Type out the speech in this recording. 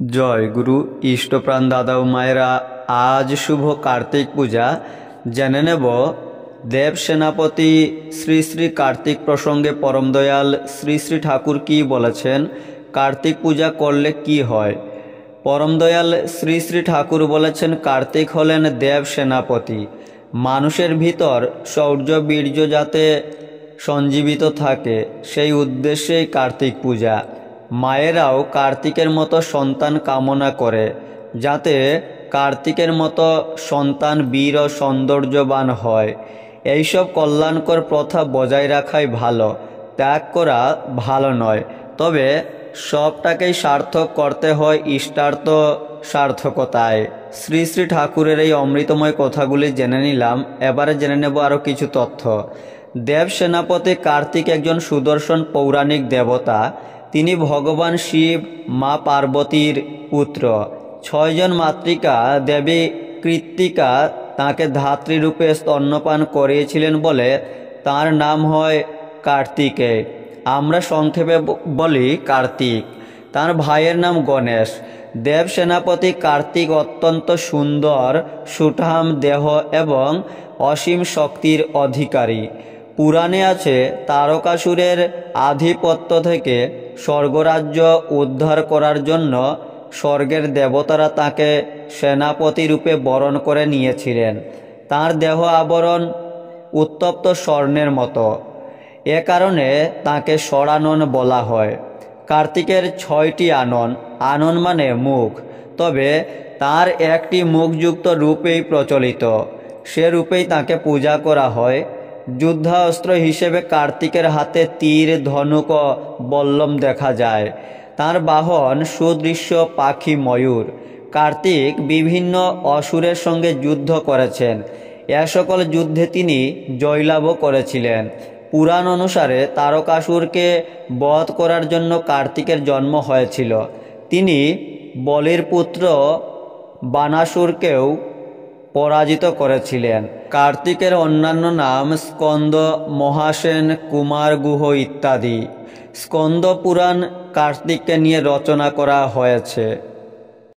জয় গুরু ইষ্টপ্রাণ দাদা ও মায়েরা। আজ শুভ কার্তিক পূজা। জেনে নেব দেব সেনাপতি শ্রী শ্রী কার্তিক প্রসঙ্গে পরম দয়াল শ্রী শ্রী ঠাকুর কি বলেছেন, কার্তিক পূজা করলে কি হয়। পরম দয়াল শ্রী শ্রী ঠাকুর বলেছেন, কার্তিক হলেন দেব সেনাপতি। মানুষের ভিতর শৌর্য বীর্য যাতে সঞ্জীবিত থাকে সেই উদ্দেশ্যেই কার্তিক পূজা। মায়েরাও কার্তিকের মতো সন্তান কামনা করে, যাতে কার্তিকের মতো সন্তান বীর ও সৌন্দর্যবান হয়। এইসব কল্যাণকর প্রথা বজায় রাখাই ভালো, ত্যাগ করা ভালো নয়। তবে সবটাকেই সার্থক করতে হয় ইষ্টার্থ সার্থকতায়। শ্রী শ্রী ঠাকুরের এই অমৃতময় কথাগুলি জেনে নিলাম। এবারে জেনে নেব আরও কিছু তথ্য। দেব সেনাপতি কার্তিক একজন সুদর্শন পৌরাণিক দেবতা। তিনি ভগবান শিব মা পার্বতীর পুত্র। 6 জন মাতৃকা দেবী কৃত্তিকা তাঁকে ধাত্রীরূপে স্তন্যপান করিয়েছিলেন বলে তার নাম হয় কার্তিকে। আমরা সংক্ষেপে বলি কার্তিক। তার ভাইয়ের নাম গণেশ। দেব সেনাপতি কার্তিক অত্যন্ত সুন্দর, সুঠাম দেহ এবং অসীম শক্তির অধিকারী। পুরাণে আছে, তারকাসুরের আধিপত্য থেকে স্বর্গরাজ্য উদ্ধার করার জন্য স্বর্গের দেবতারা তাকে সেনাপতি রূপে বরণ করে নিয়েছিলেন। তার দেহ আবরণ উত্তপ্ত স্বর্ণের মতো। এ কারণে তাকে ষড়ানন বলা হয়। কার্তিকের 6টি আনন। আনন মানে মুখ, তবে তার একটি মুখযুক্ত রূপেই প্রচলিত। সে রূপেই তাকে পূজা করা হয়। যুদ্ধাস্ত্র হিসেবে কার্তিকের হাতে তীর, ধনুক ও বল্লম দেখা যায়। তার বাহন সুদৃশ্য পাখি ময়ূর। কার্তিক বিভিন্ন অসুরের সঙ্গে যুদ্ধ করেছেন। এ সকল যুদ্ধে তিনি জয়লাভও করেছিলেন। পুরাণ অনুসারে তারকাসুরকে বধ করার জন্য কার্তিকের জন্ম হয়েছিল। তিনি বলির পুত্র বানাসুরকেও পরাজিত করেছিলেন। কার্তিকের অন্যান্য নাম স্কন্দ, মহাসেন, কুমার গুহ ইত্যাদি। স্কন্দ পুরাণ কার্তিককে নিয়ে রচনা করা হয়েছে।